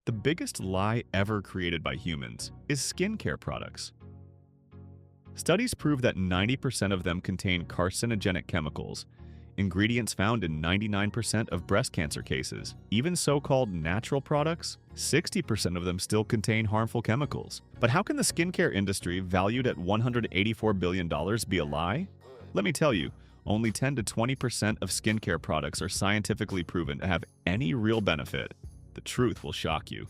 The biggest lie ever created by humans is skincare products. Studies prove that 90% of them contain carcinogenic chemicals, ingredients found in 99% of breast cancer cases. Even so-called natural products, 60% of them still contain harmful chemicals. But how can the skincare industry, valued at $184 billion, be a lie? Let me tell you, only 10 to 20% of skincare products are scientifically proven to have any real benefit. The truth will shock you.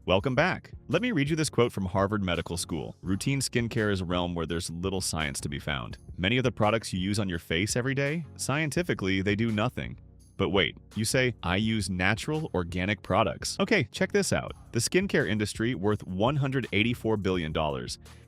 Welcome back. Let me read you this quote from Harvard Medical School. Routine skincare is a realm where there's little science to be found. Many of the products you use on your face every day, scientifically, they do nothing. But wait, you say, I use natural, organic products. Okay, check this out. The skincare industry, worth $184 billion,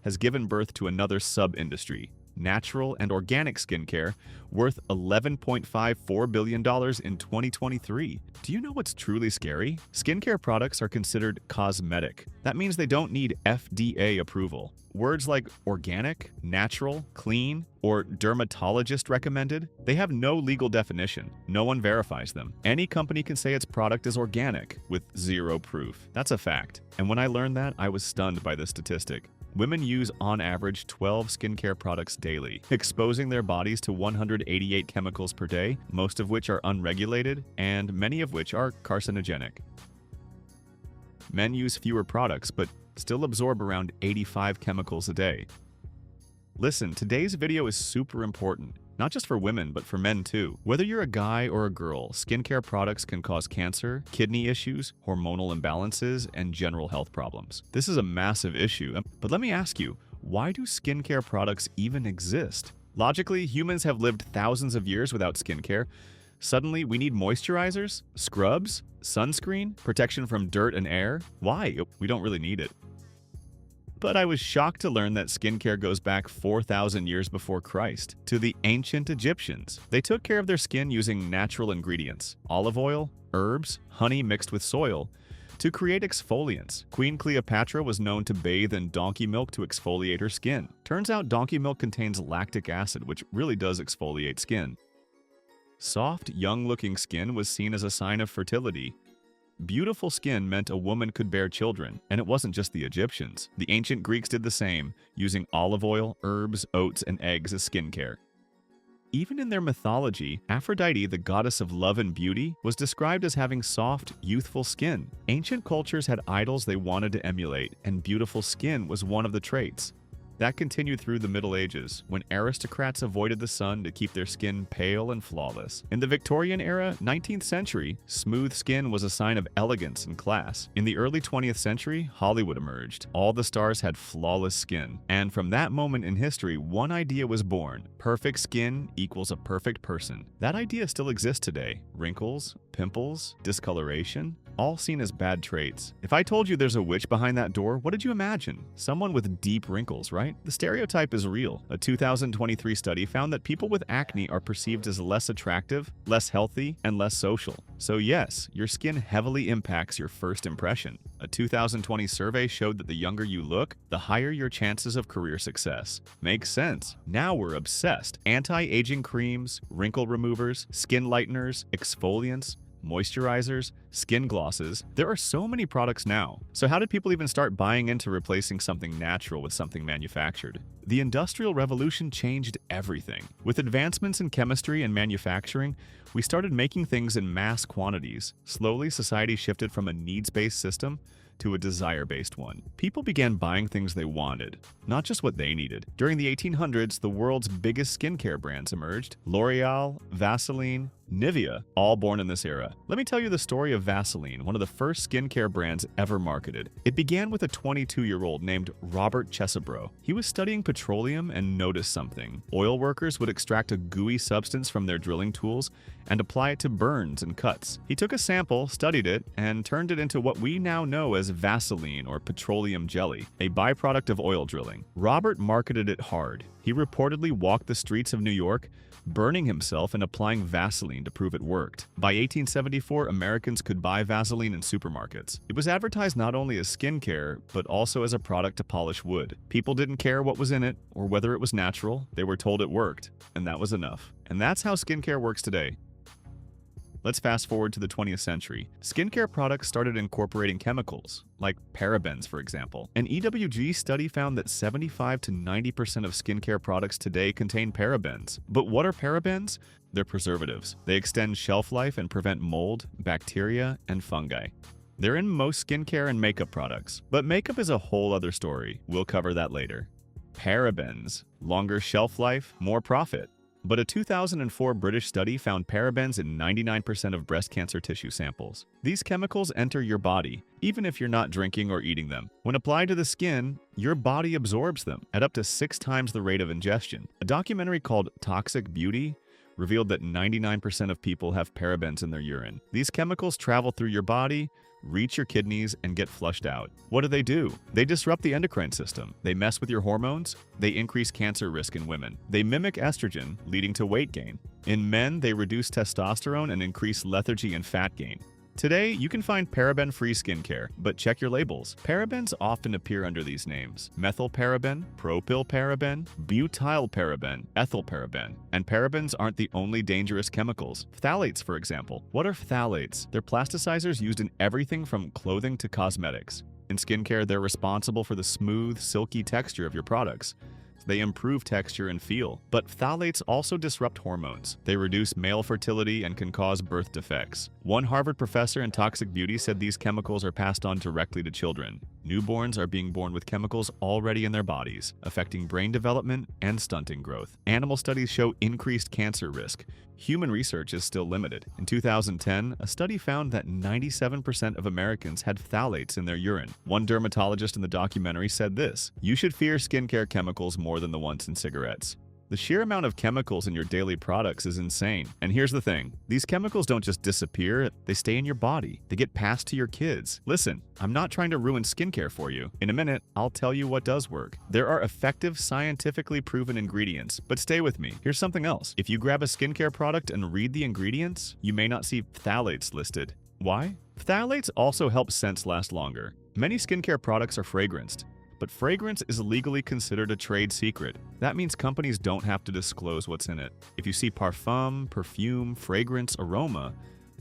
has given birth to another sub-industry, natural and organic skincare, worth $11.54 billion in 2023. Do you know what's truly scary? Skincare products are considered cosmetic. That means they don't need FDA approval. Words like organic, natural, clean, or dermatologist recommended, they have no legal definition. No one verifies them. Any company can say its product is organic with zero proof. That's a fact. And when I learned that, I was stunned by this statistic. Women use on average 12 skincare products daily, exposing their bodies to 188 chemicals per day, most of which are unregulated and many of which are carcinogenic. Men use fewer products but still absorb around 85 chemicals a day. Listen, today's video is super important. Not just for women, but for men too. Whether you're a guy or a girl, skincare products can cause cancer, kidney issues, hormonal imbalances, and general health problems. This is a massive issue. But let me ask you, why do skincare products even exist? Logically, humans have lived thousands of years without skincare. Suddenly, we need moisturizers, scrubs, sunscreen, protection from dirt and air. Why? We don't really need it. But I was shocked to learn that skincare goes back 4,000 years before Christ, to the ancient Egyptians. They took care of their skin using natural ingredients, olive oil, herbs, honey mixed with soil, to create exfoliants. Queen Cleopatra was known to bathe in donkey milk to exfoliate her skin. Turns out donkey milk contains lactic acid, which really does exfoliate skin. Soft, young-looking skin was seen as a sign of fertility. Beautiful skin meant a woman could bear children, and it wasn't just the Egyptians. The ancient Greeks did the same, using olive oil, herbs, oats, and eggs as skincare. Even in their mythology, Aphrodite, the goddess of love and beauty, was described as having soft, youthful skin. Ancient cultures had idols they wanted to emulate, and beautiful skin was one of the traits. That continued through the Middle Ages, when aristocrats avoided the sun to keep their skin pale and flawless. In the Victorian era, 19th century, smooth skin was a sign of elegance and class. In the early 20th century, Hollywood emerged. All the stars had flawless skin. And from that moment in history, one idea was born. Perfect skin equals a perfect person. That idea still exists today. Wrinkles, pimples, discoloration, all seen as bad traits. If I told you there's a witch behind that door, what did you imagine? Someone with deep wrinkles, right? The stereotype is real. A 2023 study found that people with acne are perceived as less attractive, less healthy, and less social. So yes, your skin heavily impacts your first impression. A 2020 survey showed that the younger you look, the higher your chances of career success. Makes sense. Now we're obsessed. Anti-aging creams, wrinkle removers, skin lighteners, exfoliants, moisturizers, skin glosses. There are so many products now. So how did people even start buying into replacing something natural with something manufactured? The Industrial Revolution changed everything. With advancements in chemistry and manufacturing, we started making things in mass quantities. Slowly, society shifted from a needs-based system to a desire-based one. People began buying things they wanted, not just what they needed. During the 1800s, the world's biggest skincare brands emerged: L'Oreal, Vaseline, Nivea, all born in this era. Let me tell you the story of Vaseline, one of the first skincare brands ever marketed. It began with a 22-year-old named Robert Chesebro. He was studying petroleum and noticed something. Oil workers would extract a gooey substance from their drilling tools and apply it to burns and cuts. He took a sample, studied it, and turned it into what we now know as Vaseline, or petroleum jelly, a byproduct of oil drilling. Robert marketed it hard. He reportedly walked the streets of New York, burning himself and applying Vaseline to prove it worked. By 1874, Americans could buy Vaseline in supermarkets. It was advertised not only as skincare, but also as a product to polish wood. People didn't care what was in it or whether it was natural. They were told it worked, and that was enough. And that's how skincare works today. Let's fast forward to the 20th century. Skincare products started incorporating chemicals, like parabens, for example. An EWG study found that 75 to 90% of skincare products today contain parabens. But what are parabens? They're preservatives. They extend shelf life and prevent mold, bacteria, and fungi. They're in most skincare and makeup products. But makeup is a whole other story. We'll cover that later. Parabens. Longer shelf life, more profit. But a 2004 British study found parabens in 99% of breast cancer tissue samples. These chemicals enter your body, even if you're not drinking or eating them. When applied to the skin, your body absorbs them at up to 6 times the rate of ingestion. A documentary called Toxic Beauty revealed that 99% of people have parabens in their urine. These chemicals travel through your body, reach your kidneys, and get flushed out. What do? They disrupt the endocrine system. They mess with your hormones. They increase cancer risk in women. They mimic estrogen, leading to weight gain. In men, they reduce testosterone and increase lethargy and fat gain. Today, you can find paraben-free skincare, but check your labels. Parabens often appear under these names: methylparaben, propylparaben, butylparaben, ethylparaben. And parabens aren't the only dangerous chemicals. Phthalates, for example. What are phthalates? They're plasticizers used in everything from clothing to cosmetics. In skincare, they're responsible for the smooth, silky texture of your products. They improve texture and feel. But phthalates also disrupt hormones. They reduce male fertility and can cause birth defects. One Harvard professor in Toxic Beauty said these chemicals are passed on directly to children. Newborns are being born with chemicals already in their bodies, affecting brain development and stunting growth. Animal studies show increased cancer risk. Human research is still limited. In 2010, a study found that 97% of Americans had phthalates in their urine. One dermatologist in the documentary said this: "You should fear skincare chemicals more than the ones in cigarettes." The sheer amount of chemicals in your daily products is insane. And here's the thing. These chemicals don't just disappear, they stay in your body. They get passed to your kids. Listen, I'm not trying to ruin skincare for you. In a minute, I'll tell you what does work. There are effective, scientifically proven ingredients, but stay with me. Here's something else. If you grab a skincare product and read the ingredients, you may not see phthalates listed. Why? Phthalates also help scents last longer. Many skincare products are fragranced. But fragrance is legally considered a trade secret. That means companies don't have to disclose what's in it. If you see parfum, perfume, fragrance, aroma,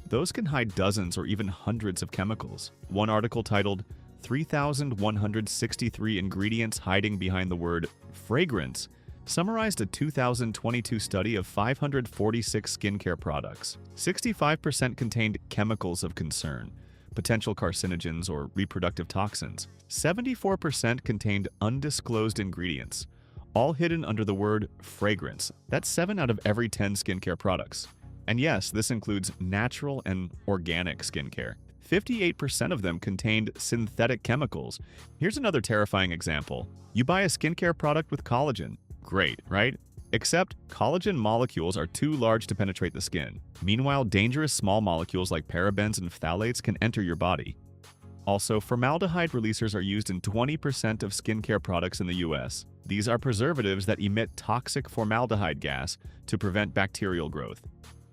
those can hide dozens or even hundreds of chemicals. One article titled 3,163 Ingredients Hiding Behind the Word Fragrance summarized a 2022 study of 546 skincare products. 65% contained chemicals of concern, potential carcinogens or reproductive toxins. 74% contained undisclosed ingredients, all hidden under the word fragrance. That's 7 out of every 10 skincare products. And yes, this includes natural and organic skincare. 58% of them contained synthetic chemicals. Here's another terrifying example. You buy a skincare product with collagen. Great, right? Except collagen molecules are too large to penetrate the skin. Meanwhile, dangerous small molecules like parabens and phthalates can enter your body. Also, formaldehyde releasers are used in 20% of skincare products in the US. These are preservatives that emit toxic formaldehyde gas to prevent bacterial growth.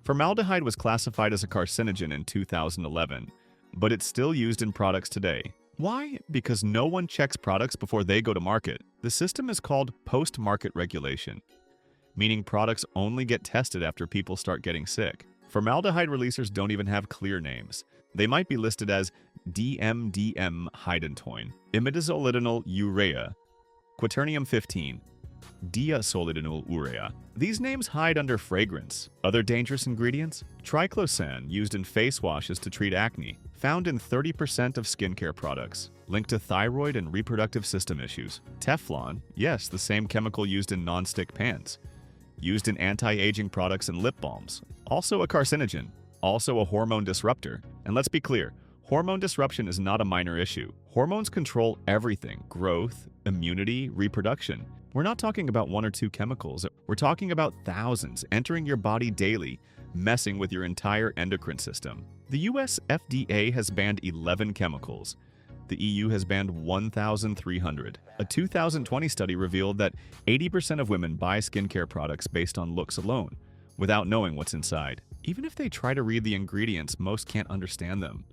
Formaldehyde was classified as a carcinogen in 2011, but it's still used in products today. Why? Because no one checks products before they go to market. The system is called post-market regulation, meaning products only get tested after people start getting sick. Formaldehyde releasers don't even have clear names. They might be listed as DMDM hydantoin, imidazolidinyl urea, quaternium-15, diazolidinyl urea. These names hide under fragrance. Other dangerous ingredients? Triclosan, used in face washes to treat acne, found in 30% of skincare products, linked to thyroid and reproductive system issues. Teflon, yes, the same chemical used in non-stick pans, used in anti-aging products and lip balms, also a carcinogen, also a hormone disruptor. And let's be clear, hormone disruption is not a minor issue. Hormones control everything: growth, immunity, reproduction. We're not talking about 1 or 2 chemicals. We're talking about thousands entering your body daily, messing with your entire endocrine system. The US FDA has banned 11 chemicals. The EU has banned 1,300. A 2020 study revealed that 80% of women buy skincare products based on looks alone, without knowing what's inside. Even if they try to read the ingredients, most can't understand them.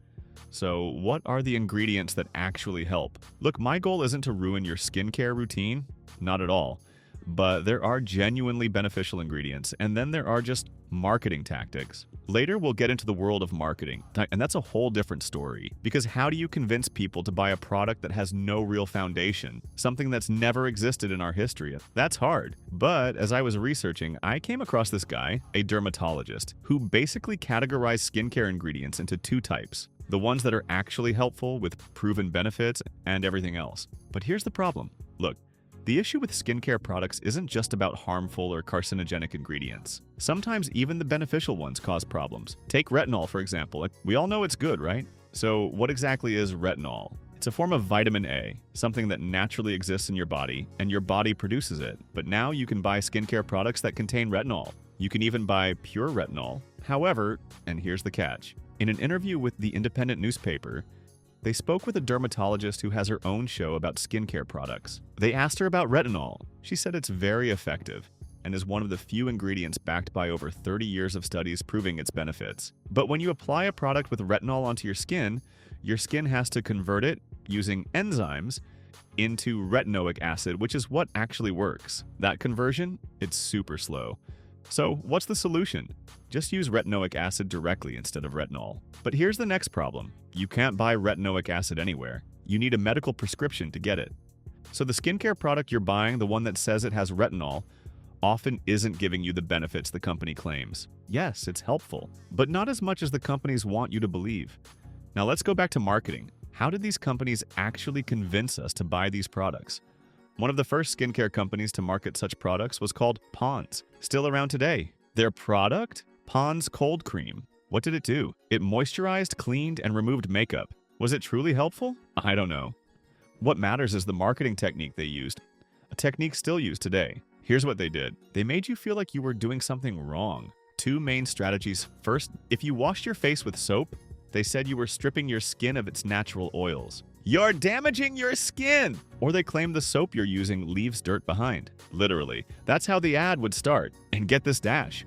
So, what are the ingredients that actually help? Look, my goal isn't to ruin your skincare routine. Not at all. But there are genuinely beneficial ingredients, and then there are just marketing tactics. Later, we'll get into the world of marketing, and that's a whole different story. Because how do you convince people to buy a product that has no real foundation? Something that's never existed in our history? That's hard. But as I was researching, I came across this guy, a dermatologist, who basically categorized skincare ingredients into two types. The ones that are actually helpful with proven benefits and everything else. But here's the problem. Look, the issue with skincare products isn't just about harmful or carcinogenic ingredients. Sometimes even the beneficial ones cause problems. Take retinol, for example. We all know it's good, right? So what exactly is retinol? It's a form of vitamin A, something that naturally exists in your body, and your body produces it. But now you can buy skincare products that contain retinol. You can even buy pure retinol. However, and here's the catch, in an interview with the Independent newspaper, they spoke with a dermatologist who has her own show about skincare products. They asked her about retinol. She said it's very effective and is one of the few ingredients backed by over 30 years of studies proving its benefits. But when you apply a product with retinol onto your skin has to convert it using enzymes into retinoic acid, which is what actually works. That conversion, it's super slow. So what's the solution? Just use retinoic acid directly instead of retinol. But here's the next problem. You can't buy retinoic acid anywhere. You need a medical prescription to get it. So the skincare product you're buying, the one that says it has retinol, often isn't giving you the benefits the company claims. Yes, it's helpful, but not as much as the companies want you to believe. Now let's go back to marketing. How did these companies actually convince us to buy these products? One of the first skincare companies to market such products was called Pond's, still around today. Their product? Pond's Cold Cream. What did it do? It moisturized, cleaned, and removed makeup. Was it truly helpful? I don't know. What matters is the marketing technique they used, a technique still used today. Here's what they did. They made you feel like you were doing something wrong. Two main strategies. First, if you washed your face with soap, they said you were stripping your skin of its natural oils. You're damaging your skin! Or they claimed the soap you're using leaves dirt behind. Literally. That's how the ad would start. And get this dash.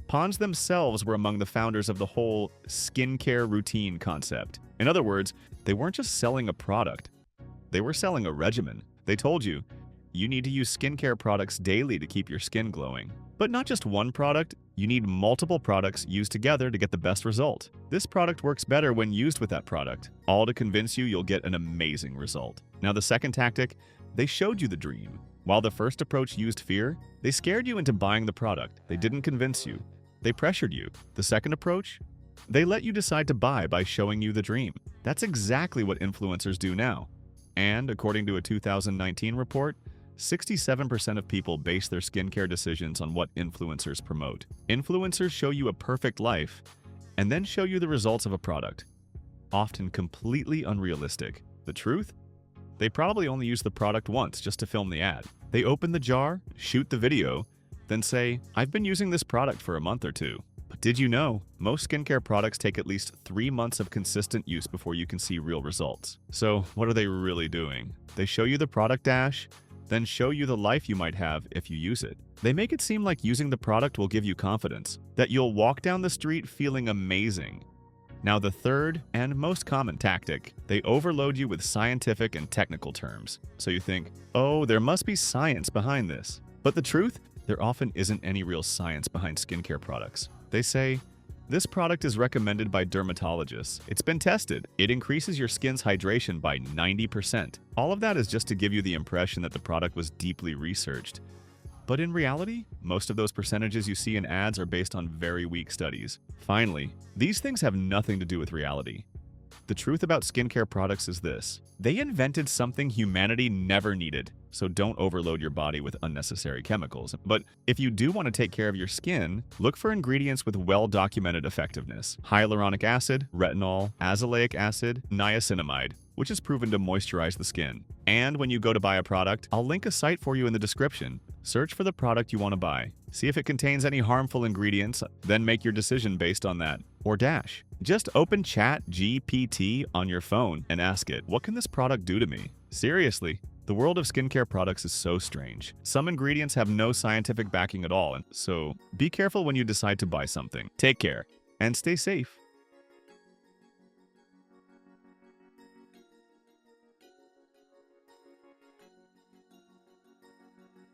Pond's themselves were among the founders of the whole skincare routine concept. In other words, they weren't just selling a product. They were selling a regimen. They told you, you need to use skincare products daily to keep your skin glowing. But not just one product, you need multiple products used together to get the best result. This product works better when used with that product, all to convince you you'll get an amazing result. Now the second tactic, they showed you the dream. While the first approach used fear, they scared you into buying the product. They didn't convince you. They pressured you. The second approach, they let you decide to buy by showing you the dream. That's exactly what influencers do now. And according to a 2019 report, 67% of people base their skincare decisions on what influencers promote. Influencers show you a perfect life and then show you the results of a product, often completely unrealistic. The truth? They probably only use the product once just to film the ad. They open the jar, shoot the video, then say, I've been using this product for a month or two. But did you know, most skincare products take at least 3 months of consistent use before you can see real results. So what are they really doing? They show you the product dash, then show you the life you might have if you use it. They make it seem like using the product will give you confidence, that you'll walk down the street feeling amazing. Now the third and most common tactic, they overload you with scientific and technical terms. So you think, oh, there must be science behind this. But the truth? There often isn't any real science behind skincare products. They say, this product is recommended by dermatologists. It's been tested. It increases your skin's hydration by 90%. All of that is just to give you the impression that the product was deeply researched. But in reality, most of those percentages you see in ads are based on very weak studies. Finally, these things have nothing to do with reality. The truth about skincare products is this. They invented something humanity never needed, so don't overload your body with unnecessary chemicals. But if you do want to take care of your skin, look for ingredients with well-documented effectiveness. Hyaluronic acid, retinol, azelaic acid, niacinamide, which is proven to moisturize the skin. And when you go to buy a product, I'll link a site for you in the description. Search for the product you want to buy. See if it contains any harmful ingredients, then make your decision based on that. Or dash. Just open ChatGPT on your phone and ask it, what can this product do to me? Seriously, the world of skincare products is so strange. Some ingredients have no scientific backing at all, and so be careful when you decide to buy something. Take care and stay safe.